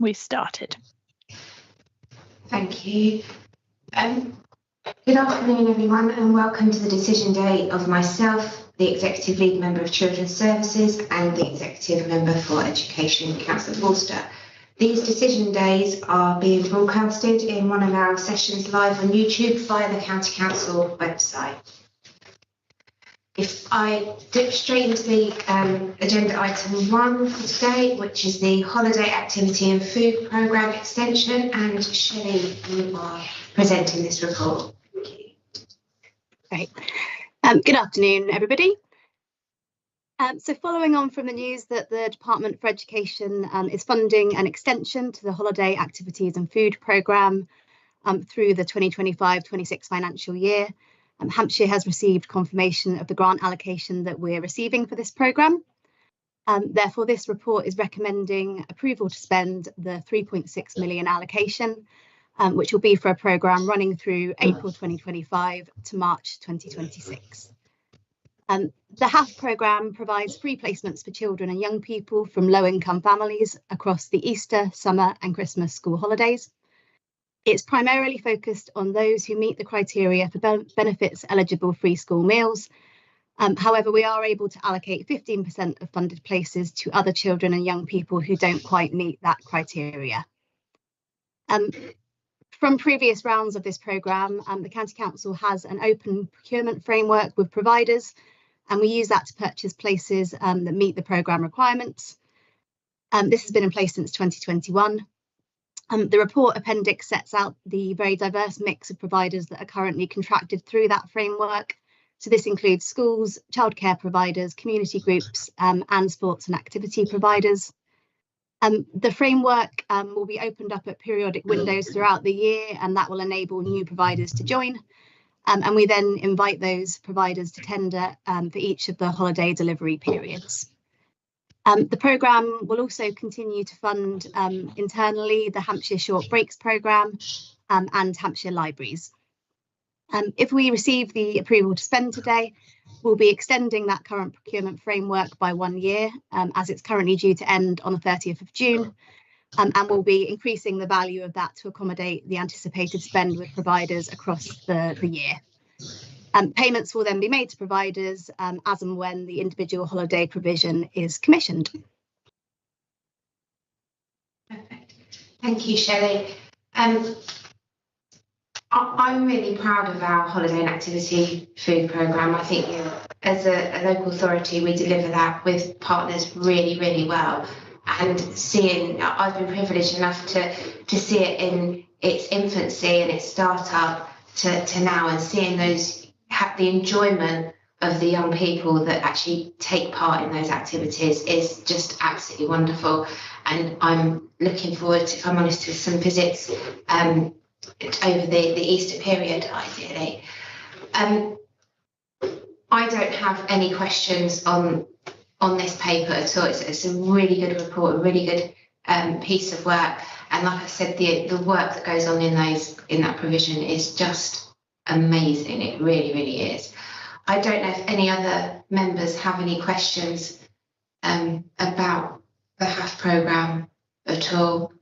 we started. Thank you. Good afternoon, everyone, and welcome to the decision day of myself, the Executive Lead Member of Children's Services and the Executive Member for Education, Councillor Forster. These decision days are being broadcasted in one of our sessions live on YouTube via the County Council website. If I dip straight into the agenda item 1 for today, which is the Holiday Activity and Food Programme extension, and Shelley, you are presenting this report. Thank you. Great. Good afternoon, everybody. So following on from the news that the Department for Education is funding an extension to the Holiday Activities and Food Programme through the 2025-26 financial year, Hampshire has received confirmation of the grant allocation that we're receiving for this programme. Therefore, this report is recommending approval to spend the 3.6 million allocation, which will be for a programme running through April 2025 to March 2026. The HAF programme provides free placements for children and young people from low-income families across the Easter, summer and Christmas school holidays. It's primarily focused on those who meet the criteria for benefits eligible free school meals. However, we are able to allocate 15% of funded places to other children and young people who don't quite meet that criteria. From previous rounds of this programme, the County Council has an open procurement framework with providers, and we use that to purchase places that meet the programme requirements. This has been in place since 2021. The report appendix sets out the very diverse mix of providers that are currently contracted through that framework. So this includes schools, childcare providers, community groups and sports and activity providers. The framework will be opened up at periodic windows throughout the year, and that will enable new providers to join. And we then invite those providers to tender for each of the holiday delivery periods. The programme will also continue to fund internally the Hampshire Short Breaks programme and Hampshire Libraries. If we receive the approval to spend today, we'll be extending that current procurement framework by 1 year, as it's currently due to end on the 30th of June, and we'll be increasing the value of that to accommodate the anticipated spend with providers across the year. Payments will then be made to providers as and when the individual holiday provision is commissioned. Perfect. Thank you, Shelley. I'm really proud of our Holiday and Activity Food Programme. I think as a local authority, we deliver that with partners really, really well. And I've been privileged enough to see it in its infancy and its start-up to now, and seeing those have the enjoyment of the young people that actually take part in those activities is just absolutely wonderful. And I'm looking forward to, if I'm honest, to some visits over the Easter period, ideally. I don't have any questions on this paper at all. It's a really good report, a really good piece of work. And like I said, the work that goes on in that provision is just amazing. It really, really is. I don't know if any other members have any questions about the HAF programme at all.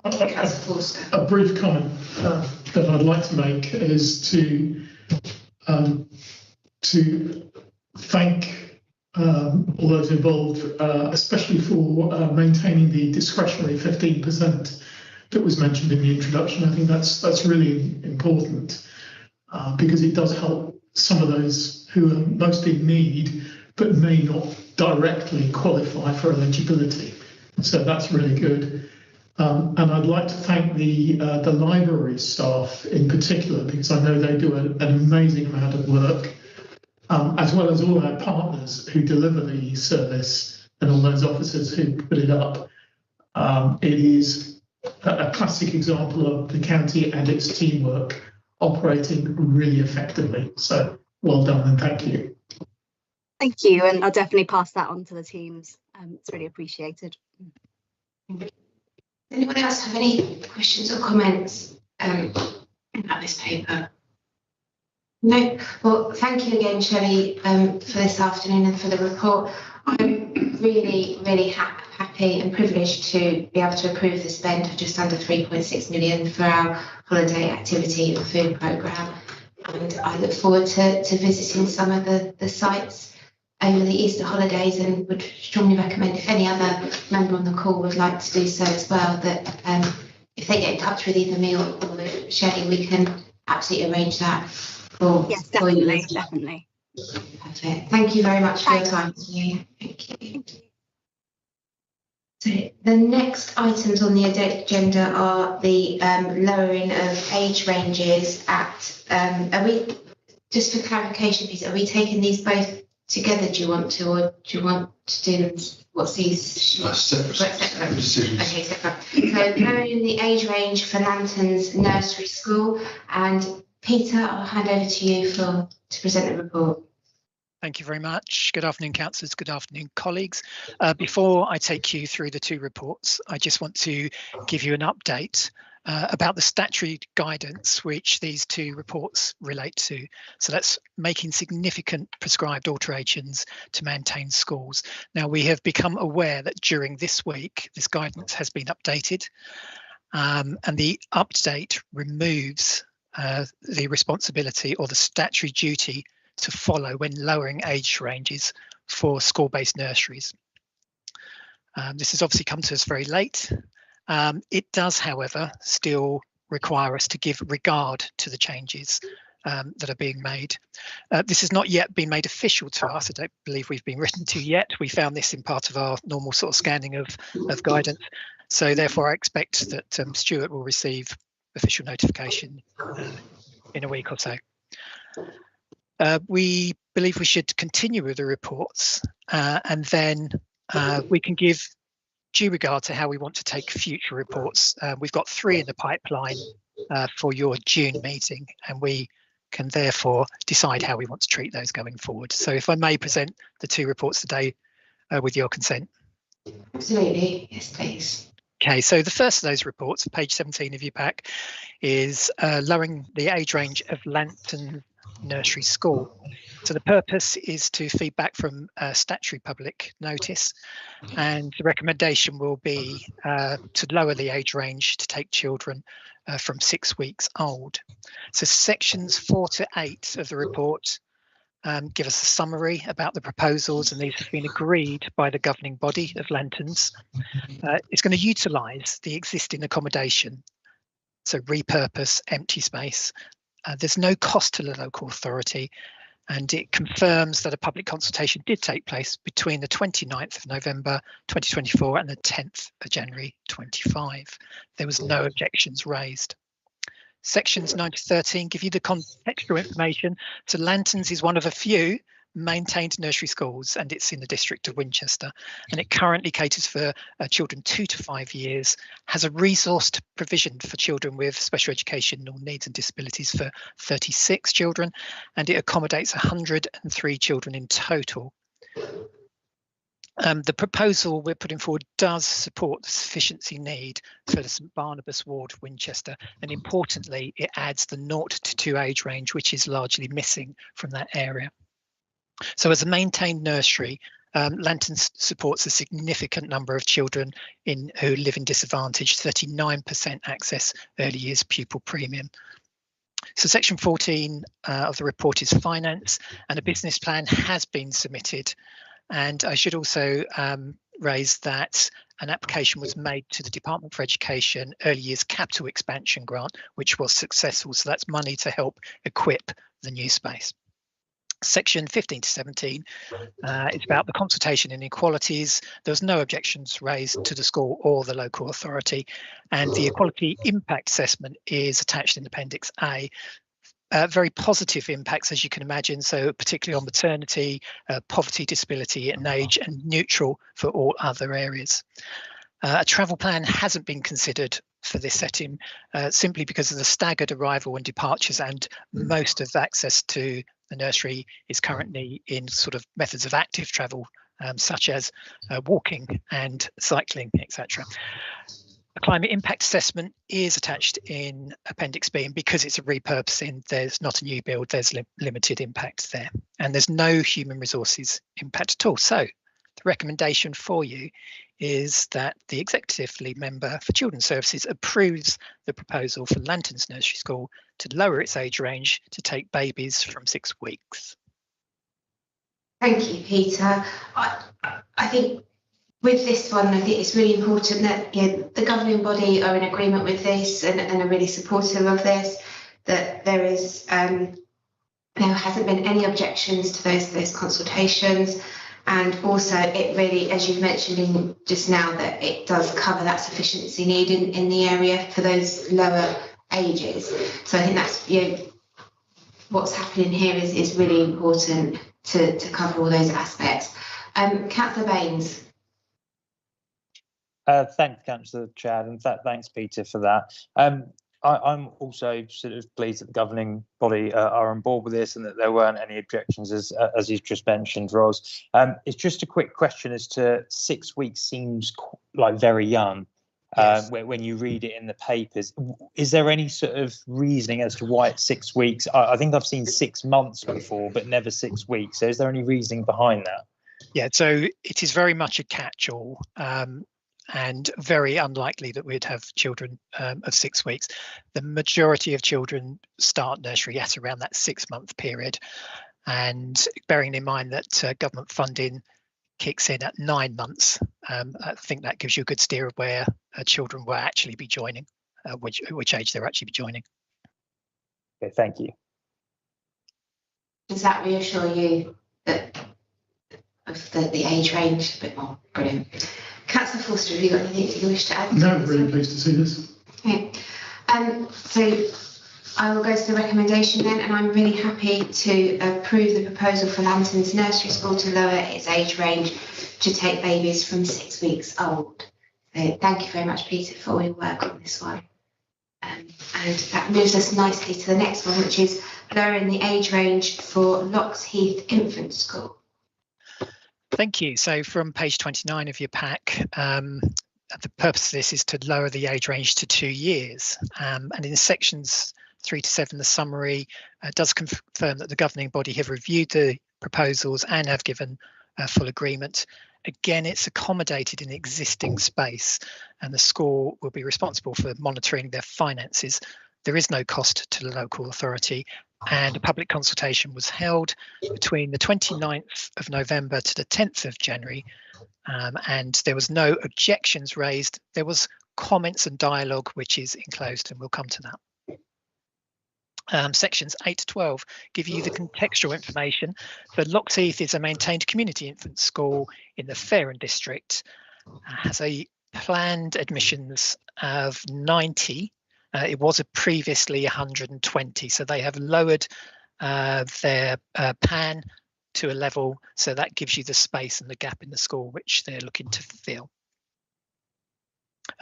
A brief comment that I'd like to make is to thank all those involved, especially for maintaining the discretionary 15% that was mentioned in the introduction. I think that's really important because it does help some of those who are most in need but may not directly qualify for eligibility. So that's really good. And I'd like to thank the library staff in particular, because I know they do an amazing amount of work, as well as all our partners who deliver the service and all those officers who put it up. It is a classic example of the county and its teamwork operating really effectively. So well done and thank you. Thank you, and I'll definitely pass that on to the teams. It's really appreciated. Anyone else have any questions or comments about this paper? No? Well, thank you again, Shelley, for this afternoon and for the report. I'm really, really happy happy and privileged to be able to approve the spend of just under 3.6 million for our holiday activity and food programme. And I look forward to visiting some of the sites over the Easter holidays, and would strongly recommend, if any other member on the call would like to do so as well, that if they get in touch with either me or Shelley, we can absolutely arrange that for, Yes, for you. definitely, definitely. Perfect. Thank you very much for your time. Thank you. So the next items on the agenda are the lowering of age ranges at, are we, just for clarification please, are we taking these both together, do you want to, or do you want to do them, what's these? Separate decisions. Okay, separate. So lowering the age range for Lanterns Nursery School, and Peter, I'll hand over to you to present the report. Thank you very much. Good afternoon, councillors. Good afternoon, colleagues. Before I take you through the two reports, I just want to give you an update about the statutory guidance which these two reports relate to. So that's making significant prescribed alterations to maintain schools. Now, we have become aware that during this week, this guidance has been updated, and the update removes the responsibility or the statutory duty to follow when lowering age ranges for school-based nurseries. This has obviously come to us very late. It does, however, still require us to give regard to the changes that are being made. This has not yet been made official to us. I don't believe we've been written to yet. We found this in part of our normal sort of scanning of guidance. So therefore, I expect that Stuart will receive official notification in a week or so. We believe we should continue with the reports, and then we can give due regard to how we want to take future reports. We've got 3 in the pipeline for your June meeting, and we can therefore decide how we want to treat those going forward. So if I may present the 2 reports today with your consent. Absolutely, yes please. Okay, so the first of those reports, page 17 of your pack, is lowering the age range of Lanterns Nursery School. So the purpose is to feed back from statutory public notice, and the recommendation will be to lower the age range to take children from 6 weeks old. So sections 4 to 8 of the report give us a summary about the proposals, and these have been agreed by the governing body of Lanterns. It's going to utilise the existing accommodation, so repurpose empty space. There's no cost to the local authority, and it confirms that a public consultation did take place between the 29th of November 2024 and the 10th of January 25. There was no objections raised. Sections 9 to 13 give you the contextual information. So Lanterns is one of a few maintained nursery schools, and it's in the district of Winchester, and it currently caters for children 2 to 5 years, has a resourced provision for children with special educational needs and disabilities for 36 children, and it accommodates 103 children in total. The proposal we're putting forward does support the sufficiency need for the St Barnabas ward, Winchester, and importantly, it adds the 0 to 2 age range, which is largely missing from that area. So as a maintained nursery, Lanterns supports a significant number of children who live in disadvantage, 39% access early years pupil premium. So section 14 of the report is finance, and a business plan has been submitted. And I should also raise that an application was made to the Department for Education Early Years Capital Expansion Grant, which was successful. So that's money to help equip the new space. Section 15 to 17 is about the consultation and inequalities. There was no objections raised to the school or the local authority, and the equality impact assessment is attached in Appendix A. Very positive impacts, as you can imagine, so particularly on maternity, poverty, disability and age, and neutral for all other areas. A travel plan hasn't been considered for this setting simply because of the staggered arrival and departures, and most of access to the nursery is currently in sort of methods of active travel, such as walking and cycling, etc. A climate impact assessment is attached in Appendix B, and because it's a repurposing, there's not a new build, there's limited impact there, and there's no human resources impact at all. So the recommendation for you is that the Executive Lead Member for Children's Services approves the proposal for Lanterns Nursery School to lower its age range to take babies from 6 weeks. Thank you, Peter. I think with this one, I think it's really important that the governing body are in agreement with this and are really supportive of this, that there hasn't been any objections to those consultations. And also it really, as you've mentioned just now, that it does cover that sufficiency need in the area for those lower ages. So I think that's, what's happening here is really important to cover all those aspects. Councillor Baines. Thanks, Councillor Chad, and thanks, Peter, for that. I'm also sort of pleased that the governing body are on board with this and that there weren't any objections, as you've just mentioned, Ros. It's just a quick question as to 6 weeks seems like very young. Yes. When you read it in the papers, is there any sort of reasoning as to why it's 6 weeks? I think I've seen 6 months before, but never 6 weeks. So is there any reasoning behind that? Yeah, so it is very much a catch-all. And very unlikely that we'd have children of 6 weeks. The majority of children start nursery at around that 6 month period. And bearing in mind that government funding kicks in at 9 months, I think that gives you a good steer of where children will actually be joining, which age they'll actually be joining. Okay, thank you. Does that reassure you that of the age range a bit more? Brilliant. Councillor Forster, have you got anything that you wish to add? No, really pleased to see this. Okay. So I will go to the recommendation then, and I'm really happy to approve the proposal for Lanterns Nursery School to lower its age range to take babies from 6 weeks old. So thank you very much, Peter, for all your work on this one. And that moves us nicely to the next one, which is lowering the age range for Loxheath Infant School. Thank you. So from page 29 of your pack, the purpose of this is to lower the age range to 2 years. And in sections 3 to 7, the summary does confirm that the governing body have reviewed the proposals and have given full agreement. Again, it's accommodated in existing space, and the school will be responsible for monitoring their finances. There is no cost to the local authority, and a public consultation was held between the 29th of November to the 10th of January, and there was no objections raised. There was comments and dialogue, which is enclosed, and we'll come to that. Sections 8 to 12 give you the contextual information. So Loxheath is a maintained community infant school in the Fareham district, has a planned admissions of 90. It was previously 120, so they have lowered their PAN to a level, so that gives you the space and the gap in the school which they're looking to fill.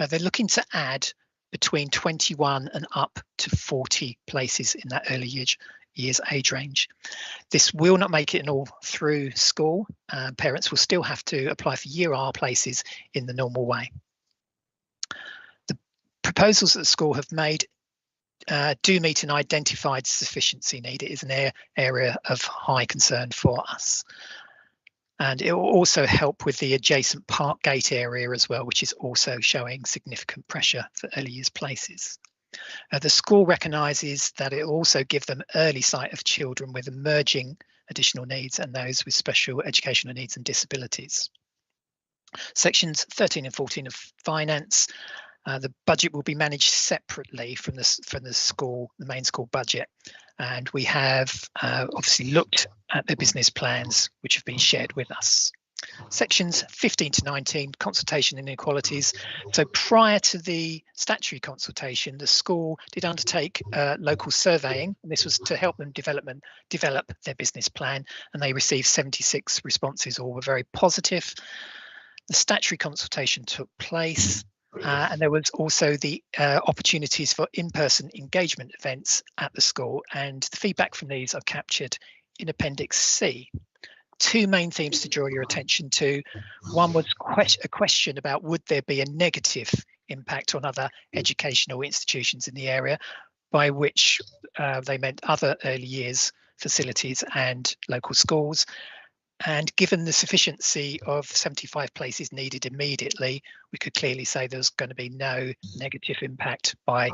They're looking to add between 21 and up to 40 places in that early years age range. This will not make it an all through school. Parents will still have to apply for Year R places in the normal way. The proposals that the school have made do meet an identified sufficiency need. It is an area of high concern for us. And it will also help with the adjacent Parkgate area as well, which is also showing significant pressure for early years places. The school recognises that it will also give them early sight of children with emerging additional needs and those with special educational needs and disabilities. Sections 13 and 14 of Finance. The budget will be managed separately from the school, the main school budget, and we have obviously looked at the business plans which have been shared with us. Sections 15 to 19, consultation and inequalities. So prior to the statutory consultation, the school did undertake local surveying, and this was to help them develop their business plan, and they received 76 responses, all were very positive. The statutory consultation took place. And there was also the opportunities for in-person engagement events at the school, and the feedback from these are captured in Appendix C. Two main themes to draw your attention to. One was a question about would there be a negative impact on other educational institutions in the area, by which they meant other early years facilities and local schools. And given the sufficiency of 75 places needed immediately, we could clearly say there's going to be no negative impact by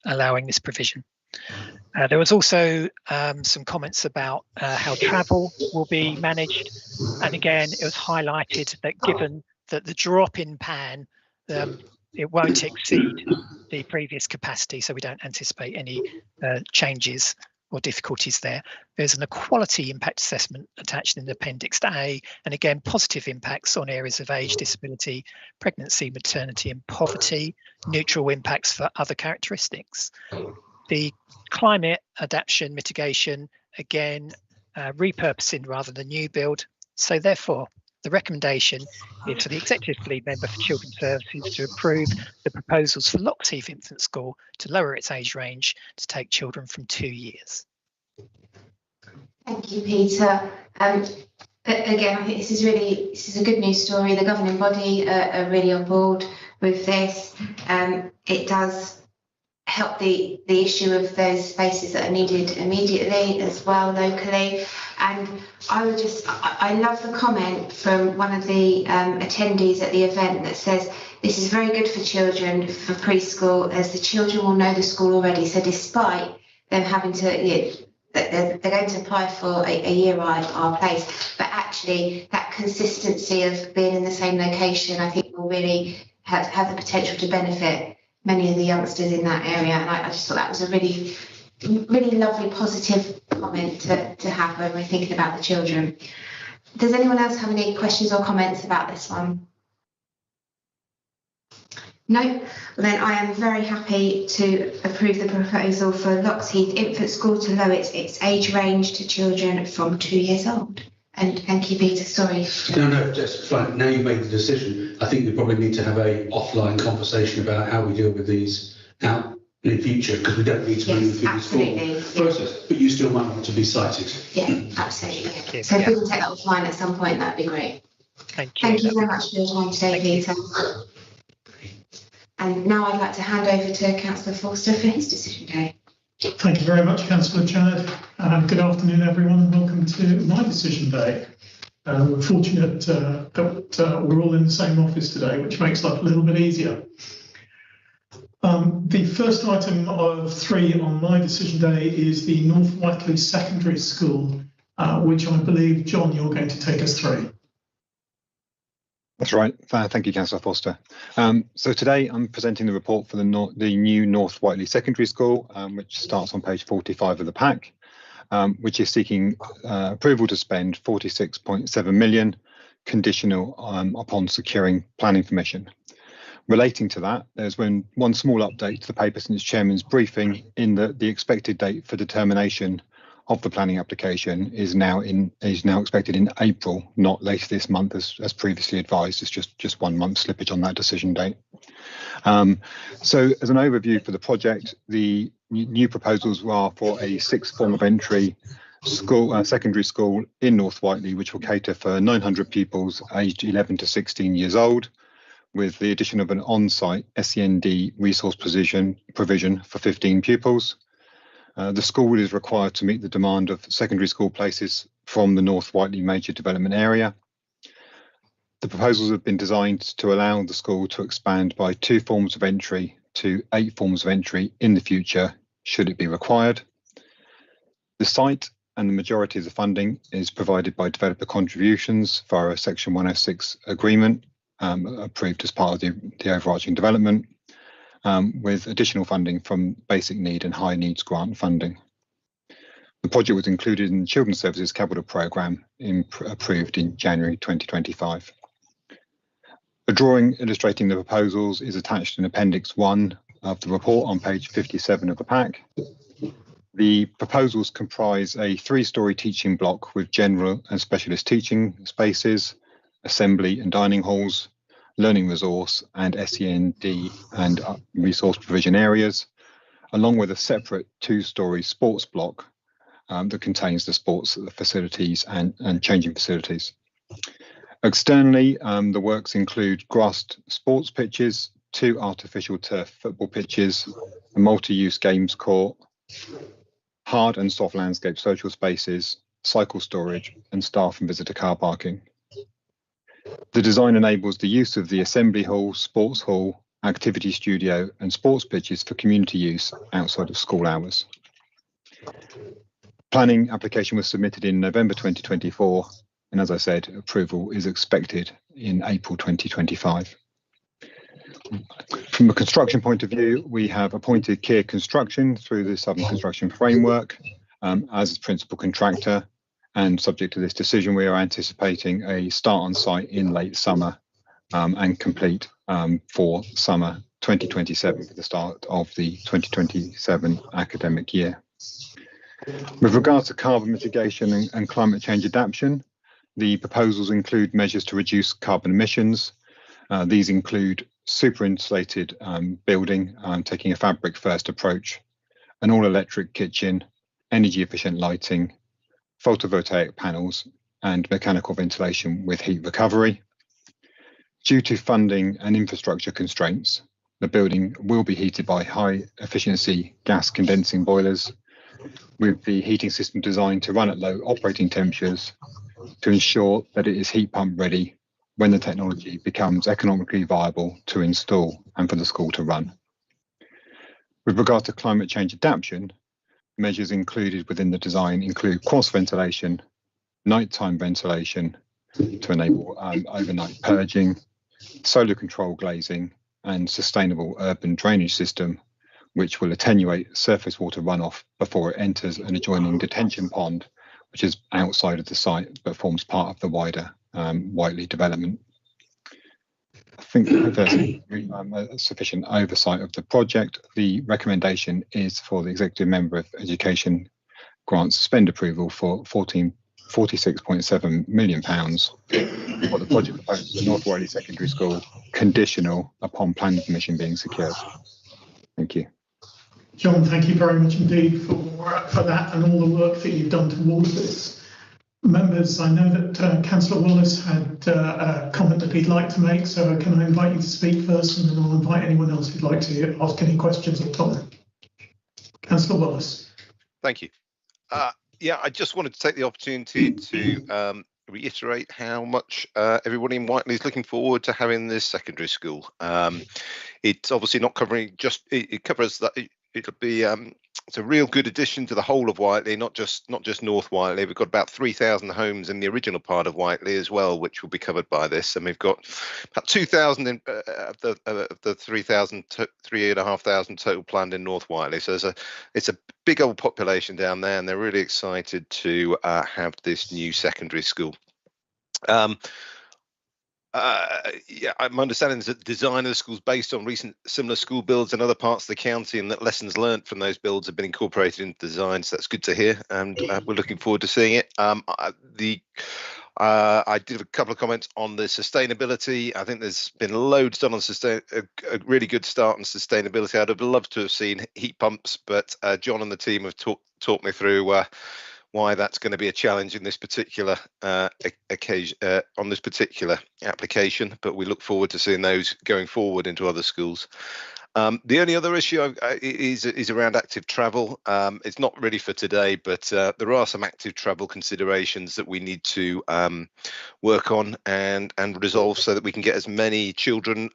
allowing this provision. There was also some comments about how travel will be managed. And again, it was highlighted that given that the drop in PAN, it won't exceed the previous capacity, so we don't anticipate any changes or difficulties there. There's an equality impact assessment attached in the Appendix A, and again, positive impacts on areas of age, disability, pregnancy, maternity and poverty, neutral impacts for other characteristics. The climate adaptation mitigation, again, repurposing rather than new build. So therefore, the recommendation is for the Executive Lead Member for Children's Services to approve the proposals for Lockheath Infant School to lower its age range to take children from 2 years. Thank you, Peter. Again, I think this is a good news story. The governing body are really on board with this. It does help the issue of those spaces that are needed immediately as well locally. And I love the comment from one of the attendees at the event that says this is very good for children for preschool, as the children will know the school already. So despite them having to, they're going to apply for a year our place, but actually that consistency of being in the same location, I think will really have the potential to benefit many of the youngsters in that area. And I just thought that was a really lovely, positive comment to have when we're thinking about the children. Does anyone else have any questions or comments about this one? No? Well, then I am very happy to approve the proposal for Lockheath Infant School to lower its age range to children from 2 years old. And thank you, Peter. Sorry. No, that's fine. Now you've made the decision, I think we probably need to have a offline conversation about how we deal with these out in the future, because we don't need to move through this full process, but you still might want to be cited. Yeah, absolutely. Yeah. So if we can take that offline at some point, that'd be great. Thank you. Thank you very much for your time today, Peter. And now I'd like to hand over to Councillor Forster for his decision day. Thank you very much, Councillor Chad. Good afternoon, everyone, and welcome to my decision day. We're fortunate that we're all in the same office today, which makes life a little bit easier. The first item of 3 on my decision day is the North Whiteley Secondary School, which I believe, John, you're going to take us through. That's right. Thank you, Councillor Foster. So today I'm presenting the report for the new North Whiteley Secondary School, which starts on page 45 of the pack, which is seeking approval to spend 46.7 million, conditional upon securing planning permission. Relating to that, there's one small update to the paper since Chairman's briefing, in that the expected date for determination of the planning application is now expected in April, not later this month as previously advised. It's just 1 month slippage on that decision date. So as an overview for the project, the new proposals are for a 6th form of entry school, secondary school in North Whiteley, which will cater for 900 pupils aged 11 to 16 years old, with the addition of an on-site SEND resource provision for 15 pupils. The school is required to meet the demand of secondary school places from the North Whiteley major development area. The proposals have been designed to allow the school to expand by 2 forms of entry to 8 forms of entry in the future, should it be required. The site and the majority of the funding is provided by developer contributions via a Section 106 agreement approved as part of the overarching development, with additional funding from basic need and high needs grant funding. The project was included in the Children's Services Capital Programme approved in January 2025. A drawing illustrating the proposals is attached in Appendix 1 of the report on page 57 of the pack. The proposals comprise a 3-storey teaching block with general and specialist teaching spaces, assembly and dining halls, learning resource and SEND and resource provision areas, along with a separate 2-storey sports block that contains the sports facilities and changing facilities. Externally, the works include grassed sports pitches, 2 artificial turf football pitches, a multi-use games court, hard and soft landscape social spaces, cycle storage, and staff and visitor car parking. The design enables the use of the assembly hall, sports hall, activity studio, and sports pitches for community use outside of school hours. Planning application was submitted in November 2024, and as I said, approval is expected in April 2025. From a construction point of view, we have appointed Kier Construction through the Southern Construction Framework as principal contractor, and subject to this decision, we are anticipating a start on site in late summer and complete for summer 2027 for the start of the 2027 academic year. With regards to carbon mitigation and climate change adaptation, the proposals include measures to reduce carbon emissions. These include super insulated building, taking a fabric first approach, an all electric kitchen, energy efficient lighting, photovoltaic panels, and mechanical ventilation with heat recovery. Due to funding and infrastructure constraints, the building will be heated by high efficiency gas condensing boilers, with the heating system designed to run at low operating temperatures to ensure that it is heat pump ready when the technology becomes economically viable to install and for the school to run. With regard to climate change adaptation, measures included within the design include cross ventilation, nighttime ventilation to enable overnight purging, solar control glazing, and sustainable urban drainage system, which will attenuate surface water runoff before it enters an adjoining detention pond, which is outside of the site but forms part of the wider Whiteley development. I think there's a sufficient oversight of the project. The recommendation is for the Executive Member of Education grant suspend approval for £46.7 million for the project proposed for North Whiteley Secondary School, conditional upon planning permission being secured. Thank you. John, thank you very much indeed for that and all the work that you've done towards this. Members, I know that Councillor Wallace had a comment that he'd like to make, so can I invite you to speak first, and then I'll invite anyone else who'd like to ask any questions or comment. Councillor Wallace. Thank you. Yeah, I just wanted to take the opportunity to reiterate how much everybody in Whiteley is looking forward to having this secondary school. It's obviously not covering just, it covers that, it'll be it's a real good addition to the whole of Whiteley, not just North Whiteley. We've got about 3,000 homes in the original part of Whiteley as well, which will be covered by this, and we've got about 2,000 of the 3,500 total planned in North Whiteley. So it's a big old population down there, and they're really excited to have this new secondary school. Yeah, my understanding is that the design of the school is based on recent similar school builds in other parts of the county, and that lessons learnt from those builds have been incorporated into the design. So that's good to hear, and we're looking forward to seeing it. I did a couple of comments on the sustainability. I think there's been loads done on a really good start on sustainability. I'd have loved to have seen heat pumps, but John and the team have talked me through why that's going to be a challenge in this particular occasion, on this particular application, but we look forward to seeing those going forward into other schools. The only other issue is around active travel. It's not really for today, but there are some active travel considerations that we need to work on and resolve so that we can get as many children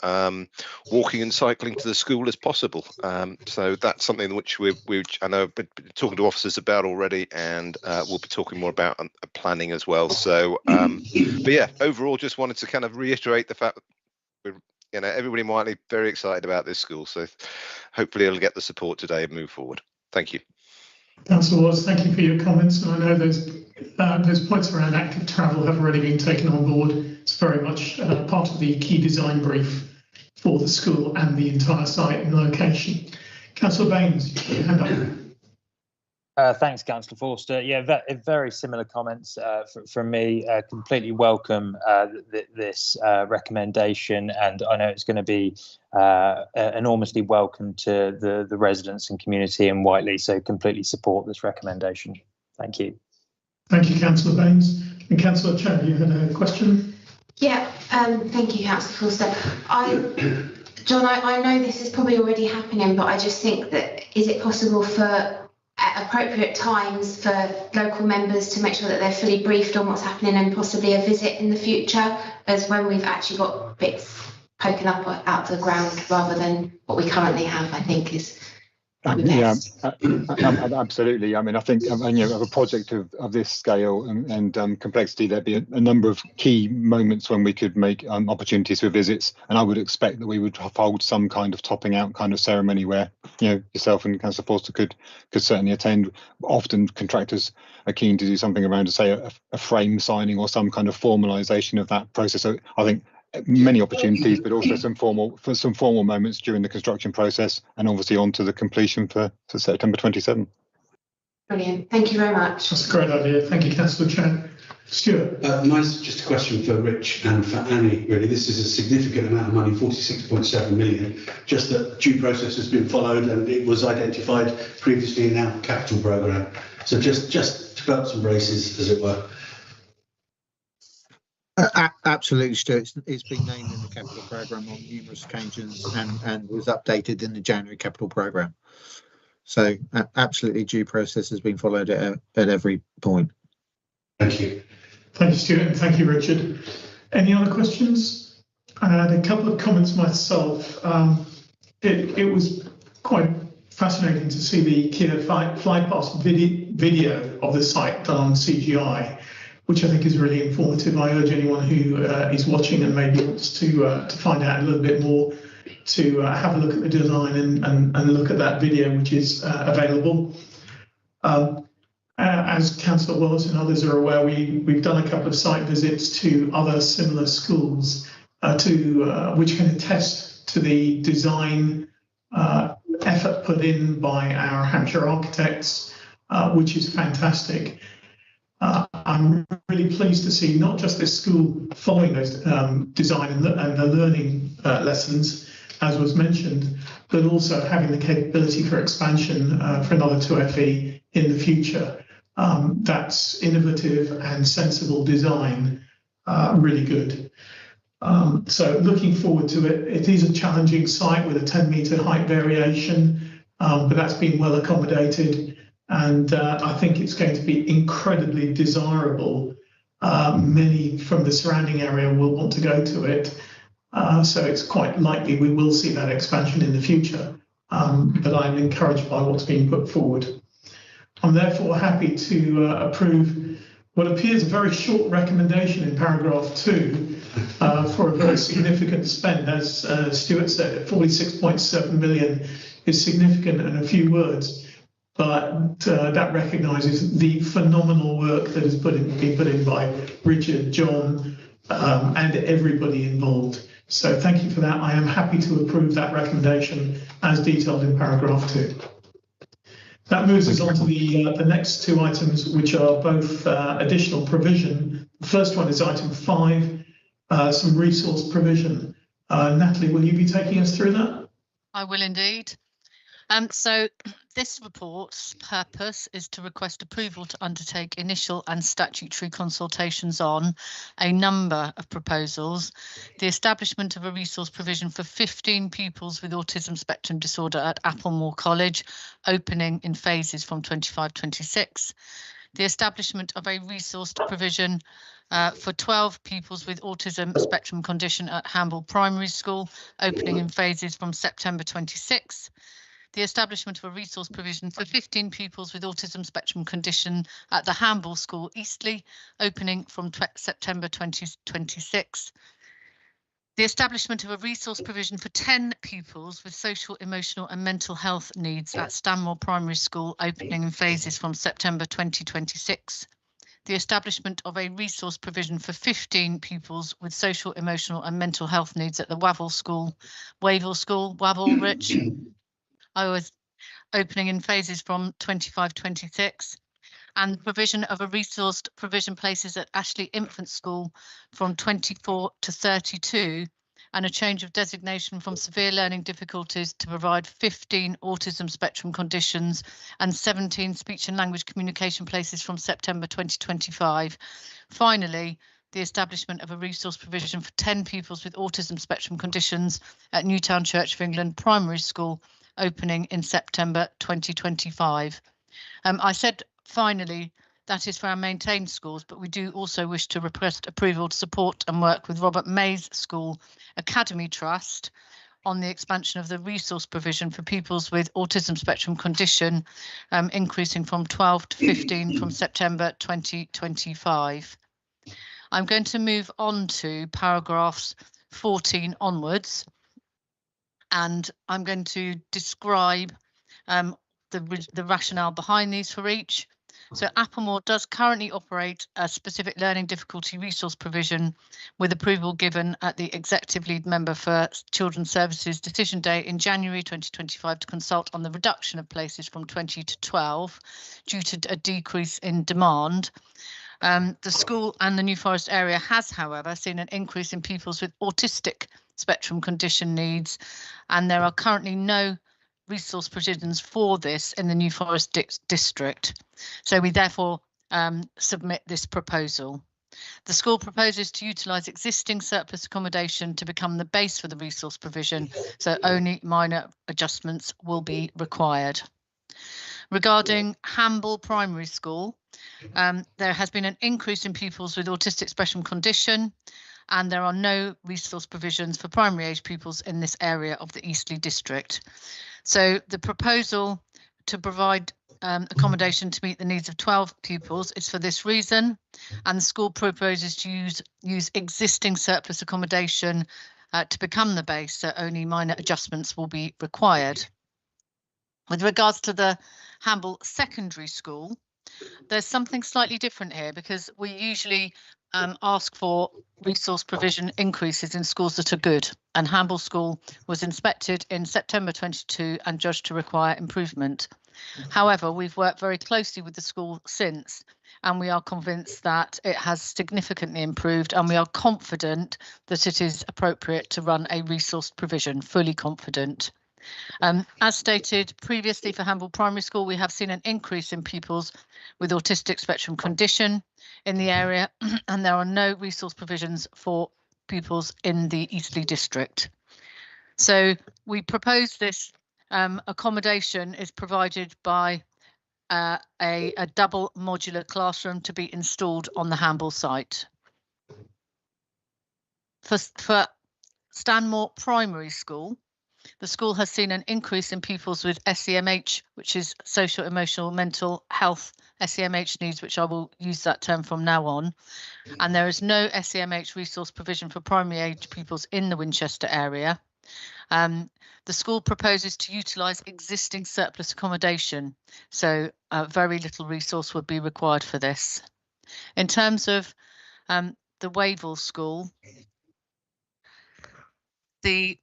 walking and cycling to the school as possible. So that's something which I know I've been talking to officers about already, and we'll be talking more about planning as well. So, but yeah, overall, just wanted to kind of reiterate the fact that everybody in Whiteley very excited about this school, so hopefully it'll get the support today and move forward. Thank you. Councillor Watts, thank you for your comments, and I know those points around active travel have already been taken on board. It's very much part of the key design brief for the school and the entire site and location. Councillor Baines, your hand up. Thanks, Councillor Forster. Yeah, very similar comments from me. Completely welcome this recommendation, and I know it's going to be enormously welcome to the residents and community in Whiteley, so completely support this recommendation. Thank you. Thank you, Councillor Baines. And Councillor Chen, you had a question? Yeah, thank you, Councillor Forster. John, I know this is probably already happening, but I just think that, is it possible for at appropriate times for local members to make sure that they're fully briefed on what's happening, and possibly a visit in the future, as when we've actually got bits poking up out of the ground rather than what we currently have, I think is best. Absolutely. I mean, I think of a project of this scale and complexity, there'd be a number of key moments when we could make opportunities for visits, and I would expect that we would hold some kind of topping out kind of ceremony where yourself and Councillor Forster could certainly attend. Often contractors are keen to do something around, say, a frame signing or some kind of formalisation of that process. So I think many opportunities, but also some formal moments during the construction process, and obviously on to the completion for September 27. Brilliant. Thank you very much. That's a great idea. Thank you, Councillor Chan. Stuart. Nice. Just a question for Rich and for Annie, really. This is a significant amount of money, 46.7 million, just that due process has been followed and it was identified previously in our capital programme. So just to belts and braces, as it were. Absolutely, Stuart. It's been named in the capital programme on numerous occasions and was updated in the January capital programme. So absolutely, due process has been followed at every point. Thank you. Thank you, Stuart, and thank you, Richard. Any other questions? I had a couple of comments myself. It was quite fascinating to see the Kia flypast video of the site done on CGI, which I think is really informative. I urge anyone who is watching and maybe wants to find out a little bit more to have a look at the design and look at that video, which is available. As Councillor Wallace and others are aware, we've done a couple of site visits to other similar schools which can attest to the design effort put in by our Hampshire architects, which is fantastic. I'm really pleased to see not just this school following those design and the learning lessons, as was mentioned, but also having the capability for expansion for another 2FE in the future. That's innovative and sensible design, really good. So looking forward to it. It is a challenging site with a 10-metre height variation, but that's been well accommodated. And I think it's going to be incredibly desirable. Many from the surrounding area will want to go to it. So it's quite likely we will see that expansion in the future. But I'm encouraged by what's being put forward. I'm therefore happy to approve what appears a very short recommendation in paragraph 2 for a very significant spend. As Stuart said, 46.7 million is significant in a few words. But that recognises the phenomenal work that has been put in by Richard, John, and everybody involved. So thank you for that. I am happy to approve that recommendation as detailed in paragraph 2. That moves us on to the next two items, which are both additional provision. The first one is item 5, some resource provision. Natalie, will you be taking us through that? I will indeed. So this report's purpose is to request approval to undertake initial and statutory consultations on a number of proposals: the establishment of a resource provision for 15 pupils with autism spectrum disorder at Applemore College, opening in phases from 25-26, the establishment of a resource provision for 12 pupils with autism spectrum condition at Hamble Primary School, opening in phases from September 26, the establishment of a resource provision for 15 pupils with autism spectrum condition at the Hamble School, Eastleigh, opening from September 2026. The establishment of a resource provision for 10 pupils with social, emotional and mental health needs at Stanmore Primary School, opening in phases from September 2026. The establishment of a resource provision for 15 pupils with social, emotional and mental health needs at the Wavell School, Wavell-Rich, opening in phases from 25-26, and provision of a resourced provision places at Ashley Infant School from 24 to 32, and a change of designation from severe learning difficulties to provide 15 autism spectrum conditions and 17 speech and language communication places from September 2025. Finally, the establishment of a resource provision for 10 pupils with autism spectrum conditions at Newtown Church of England Primary School, opening in September 2025. I said finally that is for our maintained schools, but we do also wish to request approval to support and work with Robert Mays School Academy Trust on the expansion of the resource provision for pupils with autism spectrum condition, increasing from 12 to 15 from September 2025. I'm going to move on to paragraphs 14 onwards, and I'm going to describe the rationale behind these for each. So Applemore does currently operate a specific learning difficulty resource provision with approval given at the Executive Lead Member for Children's Services decision day in January 2025 to consult on the reduction of places from 20 to 12 due to a decrease in demand. The school and the New Forest area has, however, seen an increase in pupils with autistic spectrum condition needs, and there are currently no resource provisions for this in the New Forest district. So we therefore submit this proposal. The school proposes to utilise existing surplus accommodation to become the base for the resource provision, so only minor adjustments will be required. Regarding Hamble Primary School, there has been an increase in pupils with autistic spectrum condition, and there are no resource provisions for primary age pupils in this area of the Eastleigh district. So the proposal to provide accommodation to meet the needs of 12 pupils is for this reason, and the school proposes to use existing surplus accommodation to become the base, so only minor adjustments will be required. With regards to the Hamble Secondary School, there's something slightly different here because we usually ask for resource provision increases in schools that are good, and Hamble School was inspected in September 22 and judged to require improvement. However, we've worked very closely with the school since, and we are convinced that it has significantly improved, and we are confident that it is appropriate to run a resource provision, fully confident. As stated previously for Hamble Primary School, we have seen an increase in pupils with autistic spectrum condition in the area, and there are no resource provisions for pupils in the Eastleigh district. So we propose this accommodation is provided by a double modular classroom to be installed on the Hamble site. For Stanmore Primary School, the school has seen an increase in pupils with SEMH, which is social, emotional, mental health SEMH needs, which I will use that term from now on. And there is no SEMH resource provision for primary age pupils in the Winchester area. The school proposes to utilise existing surplus accommodation, so very little resource would be required for this. In terms of the Wavell School, the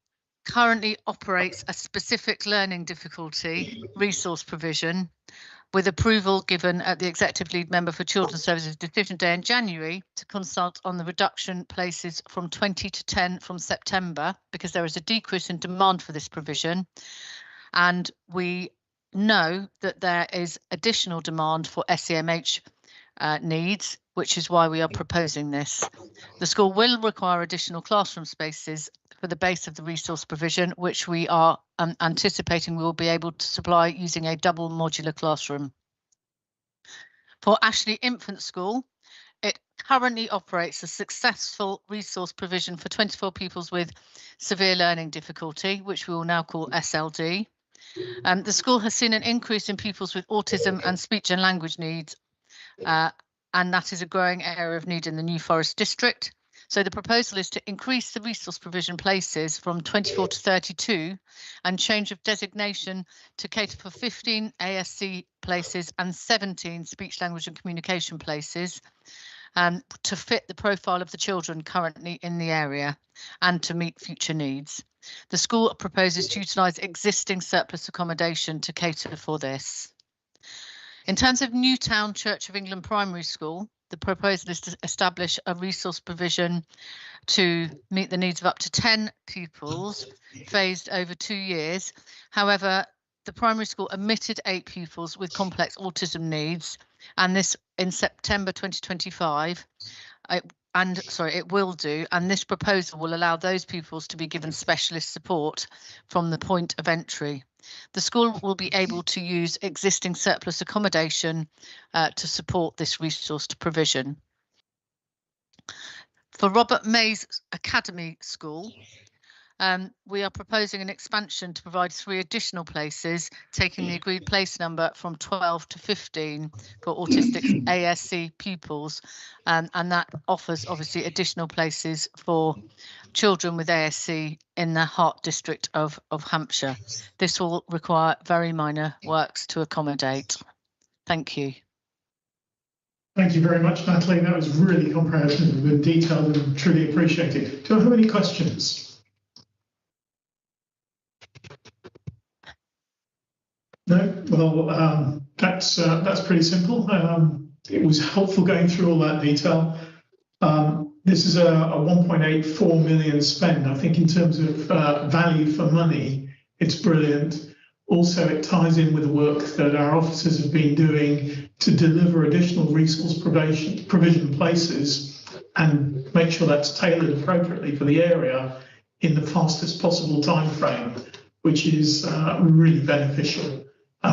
currently operates a specific learning difficulty resource provision with approval given at the Executive Lead Member for Children's Services decision day in January to consult on the reduction places from 20 to 10 from September, because there is a decrease in demand for this provision, and we know that there is additional demand for SEMH needs, which is why we are proposing this. The school will require additional classroom spaces for the base of the resource provision, which we are anticipating we will be able to supply using a double modular classroom. For Ashley Infant School, it currently operates a successful resource provision for 24 pupils with severe learning difficulty, which we will now call SLD. The school has seen an increase in pupils with autism and speech and language needs, and that is a growing area of need in the New Forest district. So the proposal is to increase the resource provision places from 24 to 32 and change of designation to cater for 15 ASC places and 17 speech, language and communication places to fit the profile of the children currently in the area and to meet future needs. The school proposes to utilise existing surplus accommodation to cater for this. In terms of Newtown Church of England Primary School, the proposal is to establish a resource provision to meet the needs of up to 10 pupils phased over 2 years. However, the primary school admitted 8 pupils with complex autism needs, and this in September 2025. It will do, and this proposal will allow those pupils to be given specialist support from the point of entry. The school will be able to use existing surplus accommodation to support this resourced provision. For Robert Mays Academy School, we are proposing an expansion to provide 3 additional places, taking the agreed place number from 12 to 15 for autistic ASC pupils, and that offers obviously additional places for children with ASC in the Hart district of Hampshire. This will require very minor works to accommodate. Thank you. Thank you very much, Natalie. That was really comprehensive and detailed and truly appreciated. Do I have any questions? No? Well, that's pretty simple. It was helpful going through all that detail. This is a 1.84 million spend. I think in terms of value for money, it's brilliant. Also, it ties in with the work that our officers have been doing to deliver additional resource provision places and make sure that's tailored appropriately for the area in the fastest possible time frame, which is really beneficial.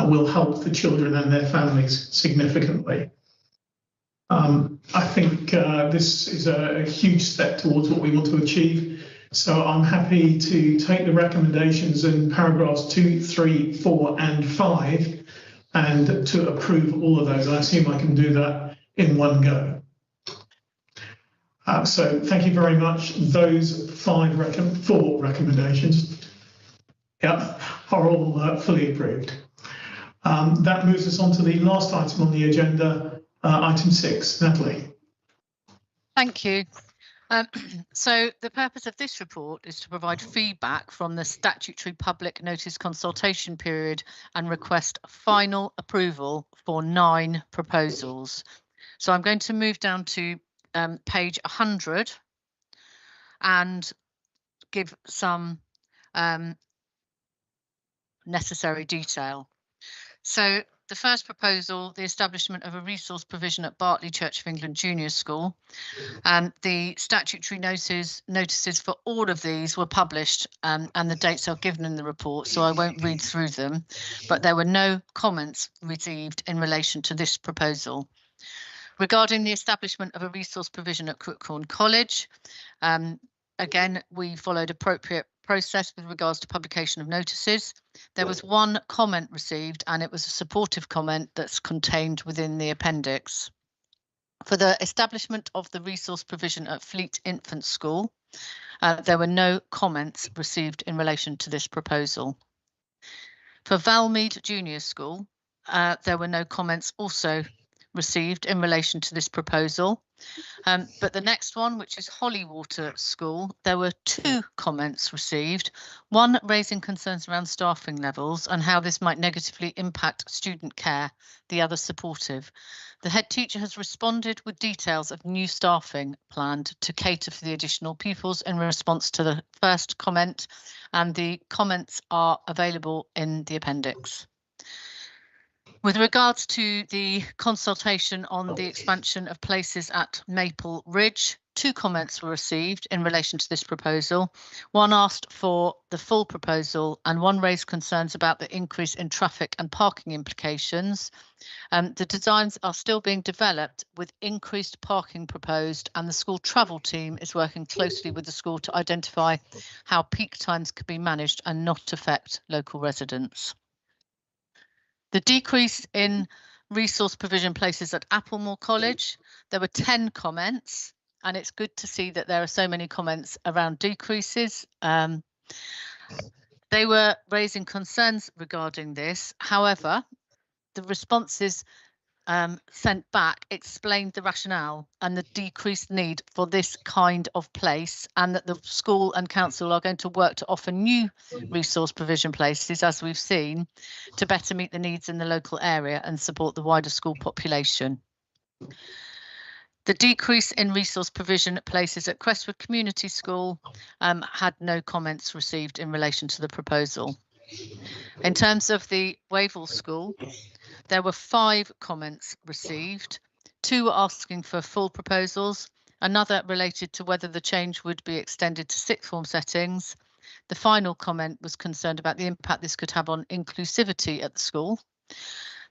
Will help the children and their families significantly. I think this is a huge step towards what we want to achieve. So I'm happy to take the recommendations in paragraphs 2, 3, 4 and 5 and to approve all of those. I assume I can do that in one go. So thank you very much. Those 4 recommendations are all fully approved. That moves us on to the last item on the agenda, item 6. Natalie. Thank you. So the purpose of this report is to provide feedback from the statutory public notice consultation period and request final approval for 9 proposals. So I'm going to move down to page 100 and give some necessary detail. So the first proposal, the establishment of a resource provision at Bartley Church of England Junior School. The statutory notices for all of these were published and the dates are given in the report, so I won't read through them, but there were no comments received in relation to this proposal. Regarding the establishment of a resource provision at Crookhorn College, again, we followed appropriate process with regards to publication of notices. There was 1 comment received and it was a supportive comment that's contained within the appendix. For the establishment of the resource provision at Fleet Infant School, there were no comments received in relation to this proposal. For Valmead Junior School, there were no comments also received in relation to this proposal. But the next one, which is Hollywater School, there were 2 comments received, one raising concerns around staffing levels and how this might negatively impact student care, the other supportive. The head teacher has responded with details of new staffing planned to cater for the additional pupils in response to the first comment, and the comments are available in the appendix. With regards to the consultation on the expansion of places at Maple Ridge, 2 comments were received in relation to this proposal. One asked for the full proposal and one raised concerns about the increase in traffic and parking implications. The designs are still being developed with increased parking proposed, and the school travel team is working closely with the school to identify how peak times could be managed and not affect local residents. The decrease in resource provision places at Applemore College, there were 10 comments, and it's good to see that there are so many comments around decreases. They were raising concerns regarding this. However, the responses sent back explained the rationale and the decreased need for this kind of place, and that the school and council are going to work to offer new resource provision places, as we've seen, to better meet the needs in the local area and support the wider school population. The decrease in resource provision places at Crestwood Community School had no comments received in relation to the proposal. In terms of the Wavell School, there were 5 comments received, 2 were asking for full proposals, another related to whether the change would be extended to 6th form settings, The final comment was concerned about the impact this could have on inclusivity at the school.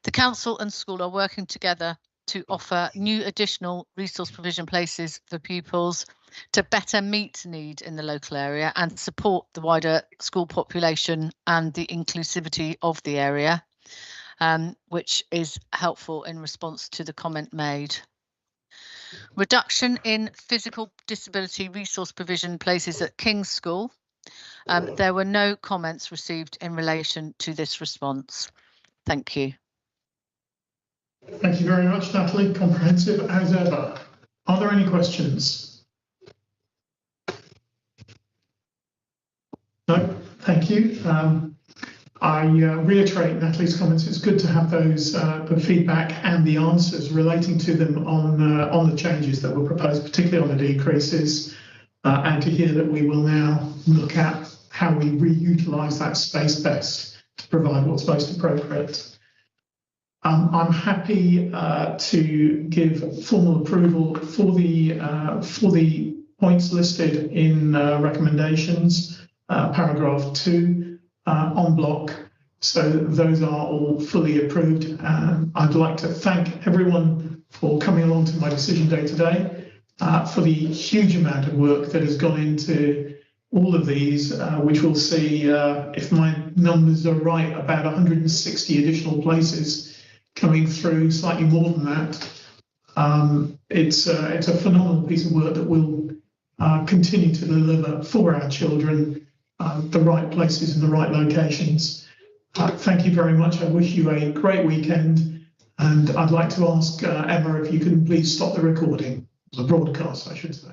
The council and school are working together to offer new additional resource provision places for pupils to better meet need in the local area and support the wider school population and the inclusivity of the area, which is helpful in response to the comment made. Reduction in physical disability resource provision places at King's School. There were no comments received in relation to this response. Thank you. Thank you very much, Natalie. Comprehensive as ever. Are there any questions? No, thank you. I reiterate Natalie's comments. It's good to have those the feedback and the answers relating to them on the changes that were proposed, particularly on the decreases, and to hear that we will now look at how we reutilise that space best to provide what's most appropriate. I'm happy to give formal approval for the points listed in recommendations, paragraph 2, en bloc. So those are all fully approved. I'd like to thank everyone for coming along to my decision day today, for the huge amount of work that has gone into all of these, which we'll see, if my numbers are right, about 160 additional places coming through, slightly more than that. It's a phenomenal piece of work that will continue to deliver for our children the right places and the right locations. Thank you very much. I wish you a great weekend, and I'd like to ask Emma if you can please stop the recording, the broadcast, I should say.